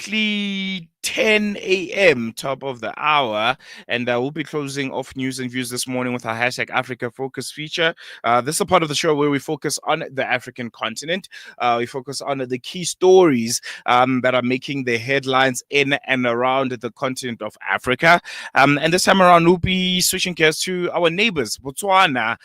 exactly 10 a.m., top of the hour, and we'll be closing off news and views this morning with our hashtag Africa Focus feature. This is a part of the show where we focus on the African continent. We focus on the key stories that are making the headlines in and around the continent of Africa. And this time around, we'll be switching gears to our neighbors, Botswana,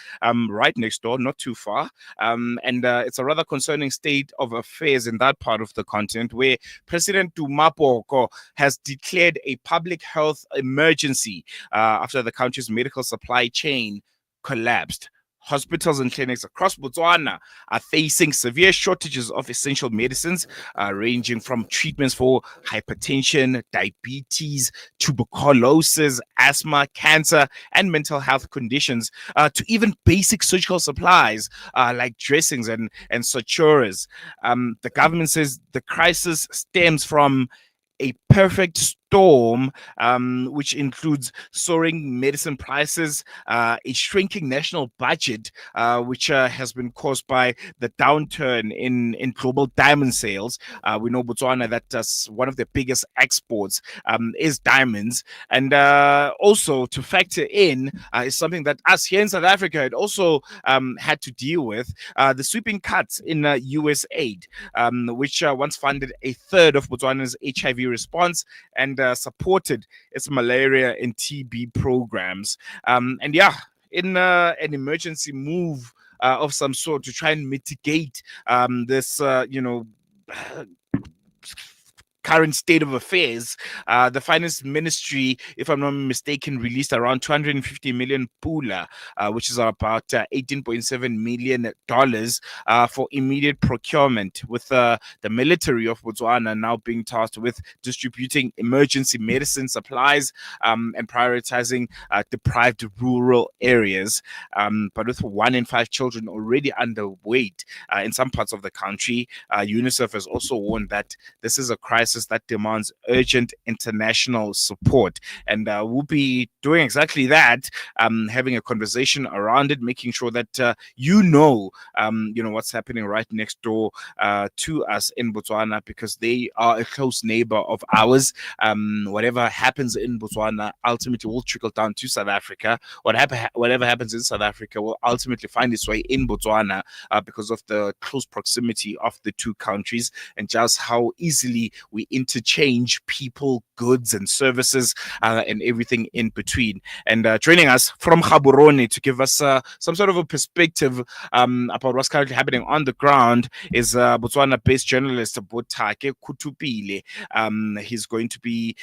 right next door, not too far. And it's a rather concerning state of affairs in that part of the continent where President Dumapoko has declared a public health emergency after the country's medical supply chain collapsed. Hospitals and clinics across Botswana are facing severe shortages of essential medicines, ranging from treatments for hypertension, diabetes, tuberculosis, asthma, cancer, and mental health conditions, to even basic surgical supplies like dressings and suturas. The government says the crisis stems from a perfect storm, which includes soaring medicine prices, a shrinking national budget, which has been caused by the downturn in global diamond sales. We know Botswana, that one of the biggest exports is diamonds. And also to factor in is something that us here in South Africa had also had to deal with, the sweeping cuts in US aid, which once funded a third of Botswana's HIV response and supported its malaria and TB programs. And yeah, in an emergency move of some sort to try and mitigate this, current state of affairs, the finance ministry, if I'm not mistaken, released around 250 million pula, which is about $18.7 million for immediate procurement, with the military of Botswana now being tasked with distributing emergency medicine supplies and prioritizing deprived rural areas. But with 1 in 5 children already underweight in some parts of the country, UNICEF has also warned that this is a crisis that demands urgent international support. And we'll be doing exactly that, having a conversation around it, making sure that what's happening right next door to us in Botswana, because they are a close neighbor of ours. Whatever happens in Botswana ultimately will trickle down to South Africa. Whatever happens in South Africa will ultimately find its way in Botswana because of the close proximity of the two countries and just how easily we interchange people, goods, and services, and everything in between. And joining us from Gaborone to give us some sort of a perspective about what's currently happening on the ground is Botswana-based journalist Bothake Koothupile. He's going to be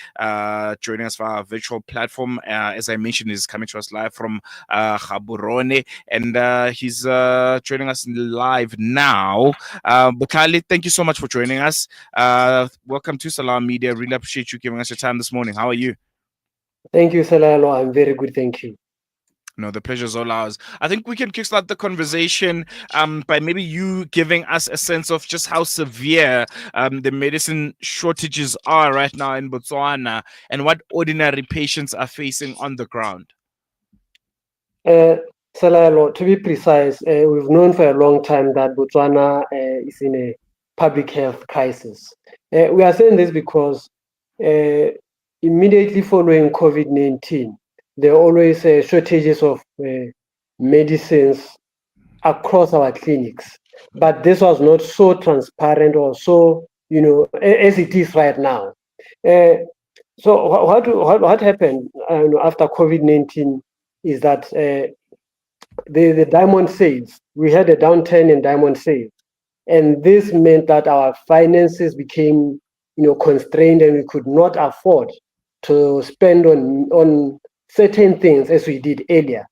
joining us via our virtual platform. As I mentioned, he's coming to us live from Gaborone, and he's joining us live now. Bothake, thank you so much for joining us. Welcome to Salam Media. Really appreciate you giving us your time this morning. How are you? Thank you, Salalo. I'm very good, thank you. No, the pleasure's all ours. I think we can kickstart the conversation by maybe you giving us a sense of just how severe the medicine shortages are right now in Botswana and what ordinary patients are facing on the ground. Salalo, to be precise, we've known for a long time that Botswana is in a public health crisis. We are saying this because immediately following COVID-19, there are always shortages of medicines across our clinics. But this was not so transparent or so, as it is right now. So what happened after COVID-19 is that the diamond sales, we had a downturn in diamond sales. And this meant that our finances became, constrained, and we could not afford to spend on certain things as we did earlier.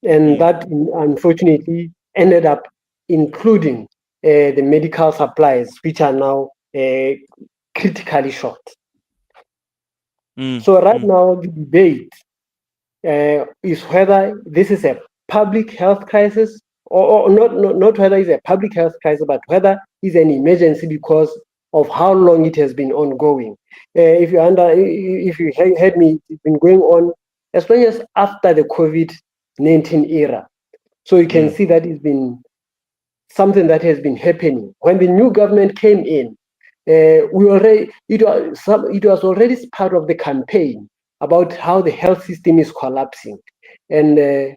And that unfortunately ended up including the medical supplies, which are now critically short. So right now the debate is whether this is a public health crisis or not whether it's a public health crisis, but whether it's an emergency because of how long it has been ongoing. If you heard me, it's been going on as long as after the COVID-19 era. So you can see that it's been something that has been happening. When the new government came in, it was already part of the campaign about how the health system is collapsing, and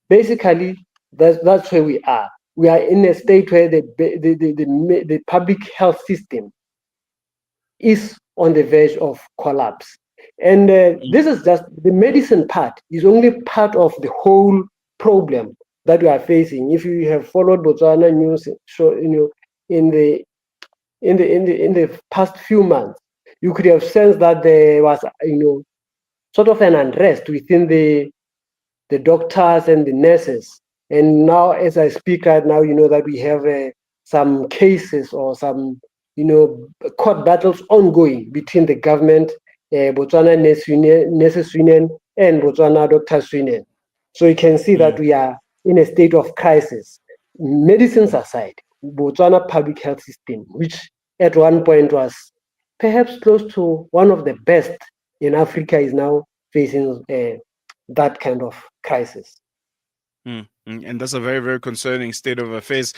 basically that's where we are. We are in a state where the public health system is on the verge of collapse. And this is just the medicine part is only part of the whole problem that we are facing. If you have followed Botswana news, so in the in the past few months, you could have sensed that there was sort of an unrest within the doctors and the nurses. And now, as I speak right now, that we have some cases or some, court battles ongoing between the government, Botswana Nurses Union, and Botswana Doctors Union. So you can see that we are in a state of crisis. Medicines aside, Botswana public health system, which at one point was perhaps close to one of the best in Africa, is now facing that kind of crisis. And that's a very, very concerning state of affairs.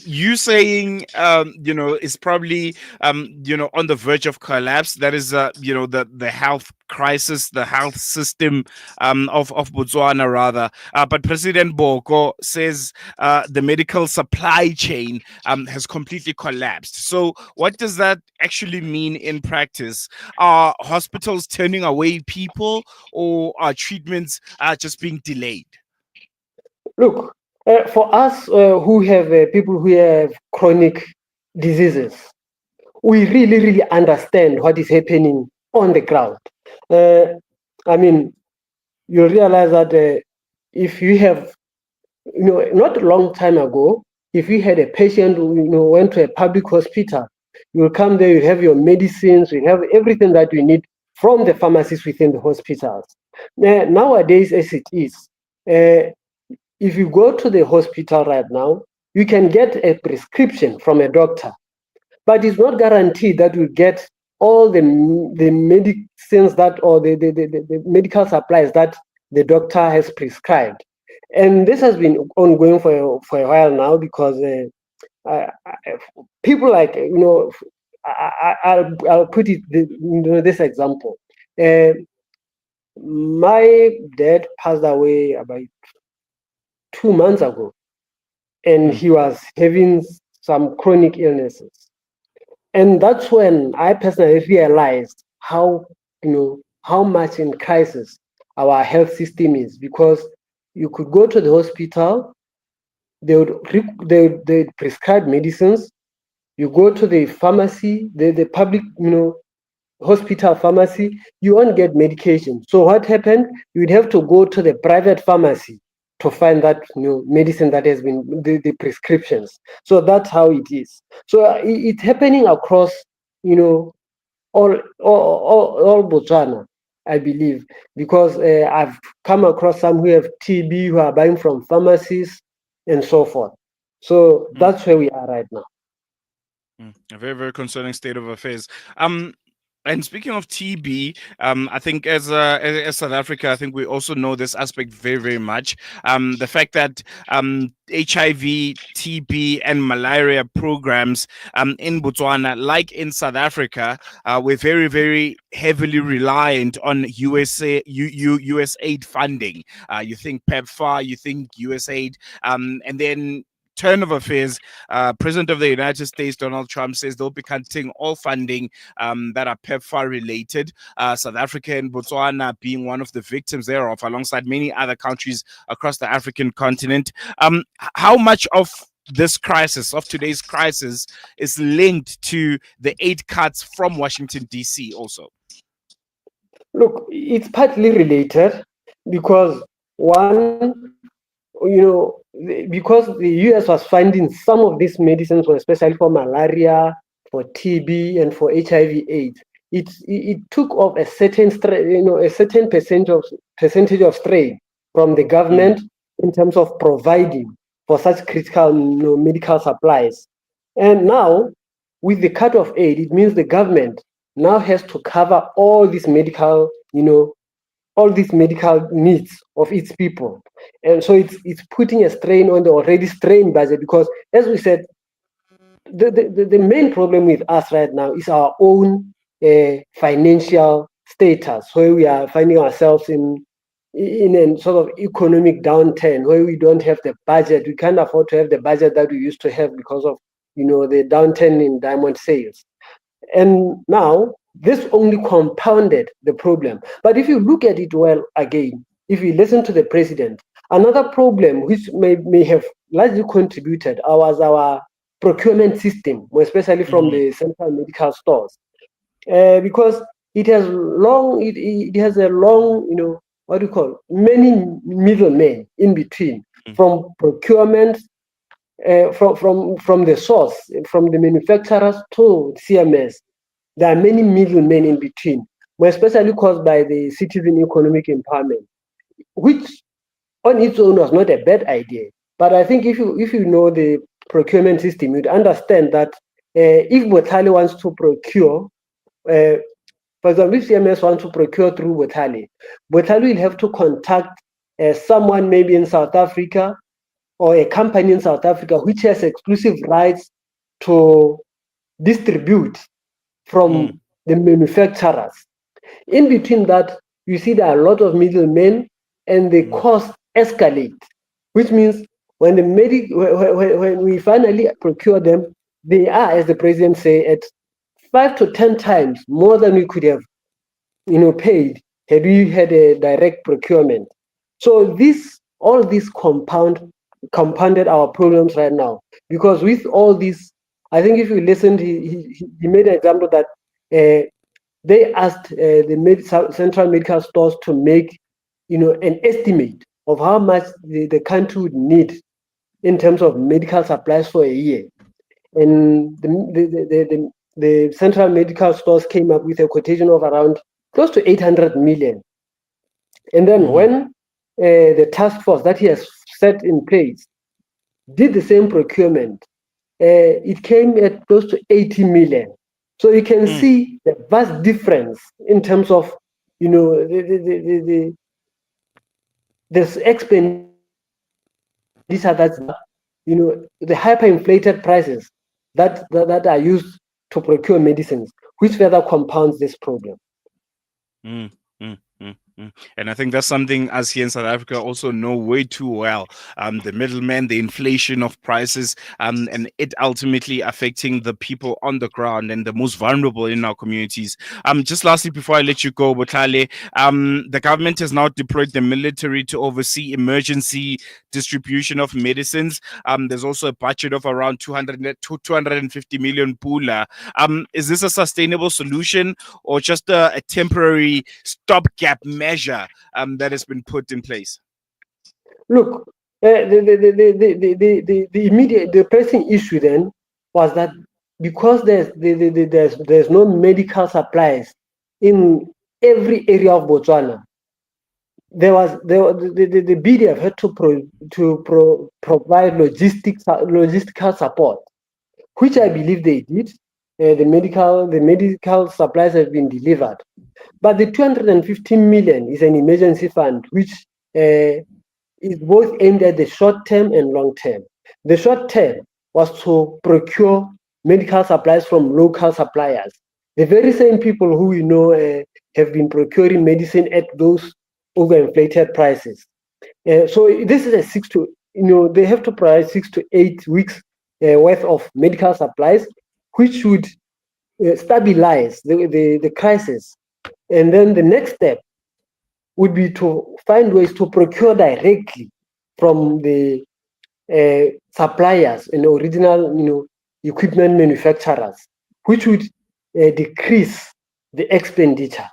You saying, is probably, on the verge of collapse. That is, the health crisis, the health system of Botswana, rather. But President Boko says the medical supply chain has completely collapsed. So, what does that actually mean in practice? Are hospitals turning away people, or are treatments just being delayed? Look, for us who have people who have chronic diseases, we really, really understand what is happening on the ground. I mean, you realize that if you have, not a long time ago, if you had a patient who went to a public hospital, you'll come there, you have your medicines, you have everything that you need from the pharmacies within the hospitals. Nowadays, as it is, if you go to the hospital right now, you can get a prescription from a doctor, but it's not guaranteed that you get all the medicines that or the medical supplies that the doctor has prescribed. And this has been ongoing for a while now because people like, I'll put it this example. My dad passed away about 2 months ago, and he was having some chronic illnesses. And that's when I personally realized how much in crisis our health system is, because you could go to the hospital, they prescribe medicines. You go to the pharmacy, the public hospital pharmacy, you won't get medication. So what happened? You'd have to go to the private pharmacy to find that medicine that has been the prescriptions. So that's how it is. So it's happening across all Botswana, I believe, because I've come across some who have TB who are buying from pharmacies and so forth. So that's where we are right now. A very, very concerning state of affairs. And speaking of TB, I think as South Africa, I think we also know this aspect very, very much. The fact that HIV, TB, and malaria programs in Botswana, like in South Africa, we're very, very heavily reliant on USAID funding. You think PEPFAR, you think USAID, and then turn of affairs, President of the United States, Donald Trump, says they'll be cutting all funding that are PEPFAR related. South Africa and Botswana being one of the victims thereof, alongside many other countries across the African continent. How much of this crisis, of today's crisis, is linked to the aid cuts from Washington, D.C. also? Look, it's partly related because one, because the US was finding some of these medicines, especially for malaria, for TB, and for HIV/AIDS, it took off a certain a certain percentage of strain from the government in terms of providing for such critical medical supplies. And now, with the cut of aid, it means the government now has to cover all these medical needs of its people. And so it's putting a strain on the already strained budget, because as we said, the main problem with us right now is our own financial status, where we are finding ourselves in a sort of economic downturn, where we don't have the budget. We can't afford to have the budget that we used to have because of the downturn in diamond sales. And now this only compounded the problem. But if you look at it well again, if you listen to the president, another problem which may have largely contributed was our procurement system, especially from the central medical stores, because it has it has a long, what do you call, many middlemen in between, from procurement, from the source, from the manufacturers to CMS. There are many middlemen in between, especially caused by the citizen economic empowerment, which on its own was not a bad idea. But I think if you know the procurement system, you'd understand that if Bothake wants to procure, for example, if CMS wants to procure through Bothake will have to contact someone maybe in South Africa, or a company in South Africa which has exclusive rights to distribute from the manufacturers. In between that, you see there are a lot of middlemen, and the cost escalate, which means when when we finally procure them, they are, as the president say, at 5 to 10 times more than we could have paid had we had a direct procurement. So all this compounded our problems right now, because with all this, I think if you listened, he made an example that they asked the central medical stores to make an estimate of how much the country would need in terms of medical supplies for a year, and the central medical stores came up with a quotation of around close to 800 million. And then when the task force that he has set in place did the same procurement, it came at close to 80 million. So you can see the vast difference in terms of this expenditure that's the hyperinflated prices that are used to procure medicines, which further compounds this problem. Mm, mm, mm, mm. And I think that's something us here in South Africa also know way too well. The middlemen, the inflation of prices, and it ultimately affecting the people on the ground and the most vulnerable in our communities. Just lastly, before I let you go, Bothake, the government has now deployed the military to oversee emergency distribution of medicines. There's also a budget of around 250 million pula. Is this a sustainable solution, or just a temporary stopgap measure that has been put in place? Look, the immediate, the pressing issue then was that because there's no medical supplies in every area of Botswana, the BDF had to provide logistical support, which I believe they did. The medical supplies have been delivered, but the 215 million is an emergency fund, which is both aimed at the short term and long term. The short term was to procure medical supplies from local suppliers, the very same people who have been procuring medicine at those overinflated prices. So this is they have to provide 6 to 8 weeks worth of medical supplies, which would stabilize the crisis. And then the next step would be to find ways to procure directly from the suppliers and original equipment manufacturers, which would decrease the expenditure.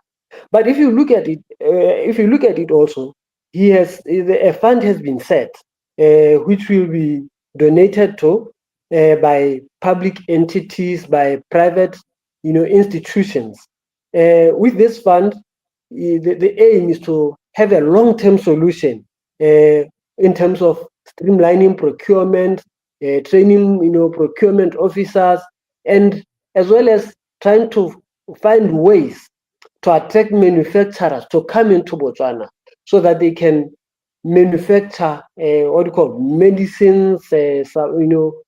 But if you look at it also, a fund has been set, which will be donated to by public entities, by private institutions. With this fund, the aim is to have a long-term solution in terms of streamlining procurement, training procurement officers, and as well as trying to find ways to attract manufacturers to come into Botswana so that they can manufacture medicines,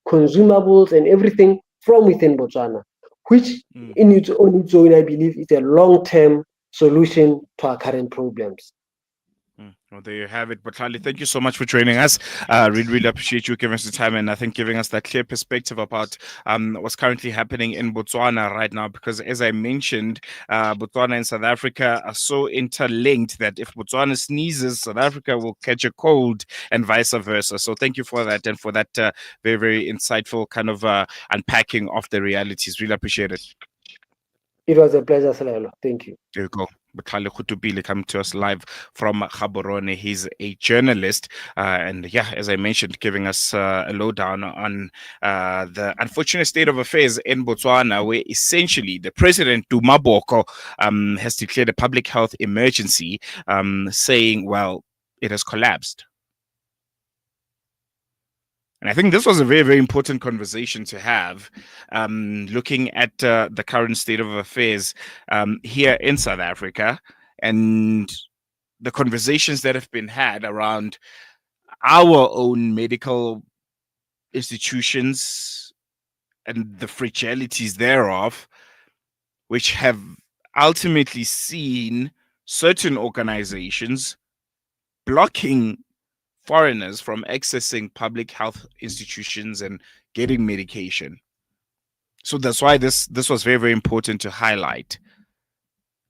consumables, and everything from within Botswana, which Mm. on its own, I believe, is a long-term solution to our current problems. Well, there you have it. Bothake, thank you so much for joining us. Really, really appreciate you giving us the time and I think giving us that clear perspective about what's currently happening in Botswana right now. Because as I mentioned, Botswana and South Africa are so interlinked that if Botswana sneezes, South Africa will catch a cold and vice versa. So thank you for that and for that very, very insightful kind of unpacking of the realities. Really appreciate it. It was a pleasure, Salelo. Thank you. There you go. Bothake Koothupile coming to us live from Gaborone. He's a journalist. And yeah, as I mentioned, giving us a lowdown on the unfortunate state of affairs in Botswana, where essentially the president, Dumaboko, has declared a public health emergency, saying, well, it has collapsed. And I think this was a very, very important conversation to have, looking at the current state of affairs here in South Africa and the conversations that have been had around our own medical institutions and the fragilities thereof, which have ultimately seen certain organizations blocking foreigners from accessing public health institutions and getting medication. So that's why this was very, very important to highlight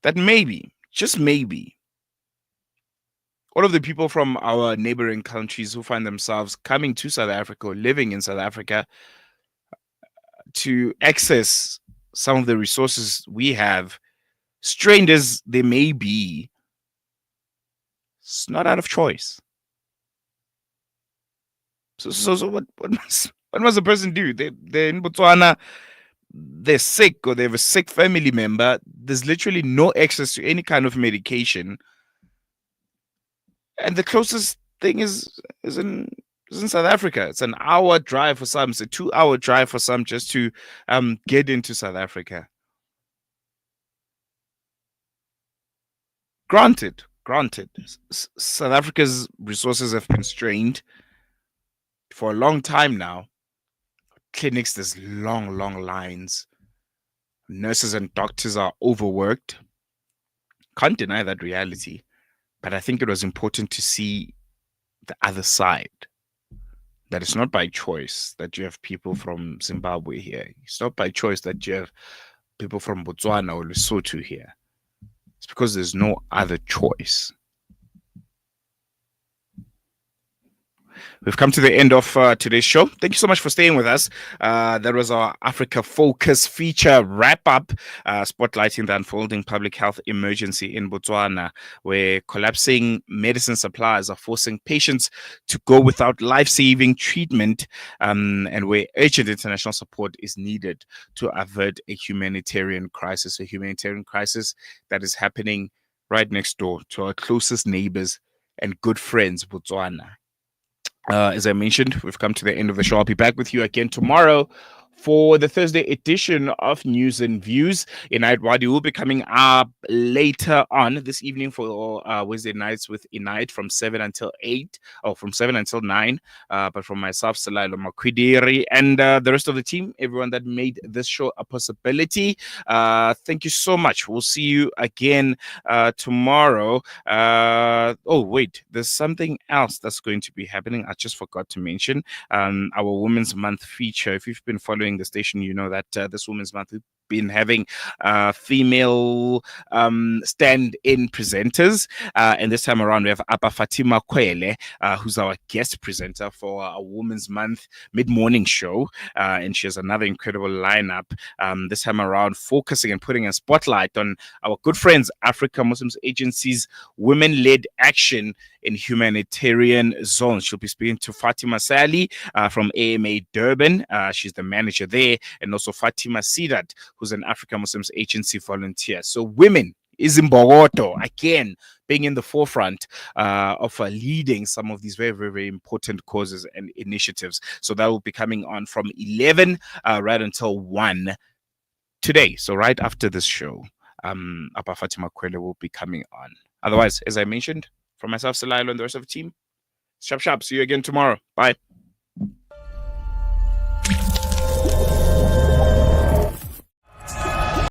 that maybe, just maybe, all of the people from our neighboring countries who find themselves coming to South Africa or living in South Africa to access some of the resources we have, strained as they may be, it's not out of choice. So what must a person do? They're in Botswana, they're sick or they have a sick family member. There's literally no access to any kind of medication, and the closest thing is in South Africa. It's an hour drive for some. It's a 2-hour drive for some just to get into South Africa. Granted, South Africa's resources have been strained for a long time now. Clinics, there's long, long lines. Nurses and doctors are overworked. Can't deny that reality. But I think it was important to see the other side. That it's not by choice that you have people from Zimbabwe here. It's not by choice that you have people from Botswana or Lesotho here. It's because there's no other choice. We've come to the end of today's show. Thank you so much for staying with us. That was our Africa Focus feature wrap-up, spotlighting the unfolding public health emergency in Botswana, where collapsing medicine supplies are forcing patients to go without life-saving treatment, and where urgent international support is needed to avert a humanitarian crisis that is happening right next door to our closest neighbors and good friends, Botswana. As I mentioned, we've come to the end of the show. I'll be back with you again tomorrow for the Thursday edition of News and Views. Inait Wadi will be coming up later on this evening for Wednesday nights with Inait from 7 until 8, or from 7 until 9. But from myself, Salailo Makwidiri, and the rest of the team, everyone that made this show a possibility, thank you so much. We'll see you again tomorrow. Oh, wait, there's something else that's going to be happening. I just forgot to mention our Women's Month feature. If you've been following the station, you know that this Women's Month we've been having female stand-in presenters, and this time around we have Apa Fatima Kwele, who's our guest presenter for a Women's Month mid-morning show, and she has another incredible lineup, this time around focusing and putting a spotlight on our good friends Africa Muslims Agency's women-led action in humanitarian zones. She'll be speaking to Fatima Sali from AMA Durban. She's the manager there, and also Fatima Sidat, who's an Africa Muslims Agency volunteer. So women is in Bogoto, again, being in the forefront of leading some of these very, very, very important causes and initiatives. So that will be coming on from 11 right until 1 today. So right after this show, Apa Fatima Kwele will be coming on. Otherwise, as I mentioned, from myself, Salailo, and the rest of the team, sharp. See you again tomorrow. Bye.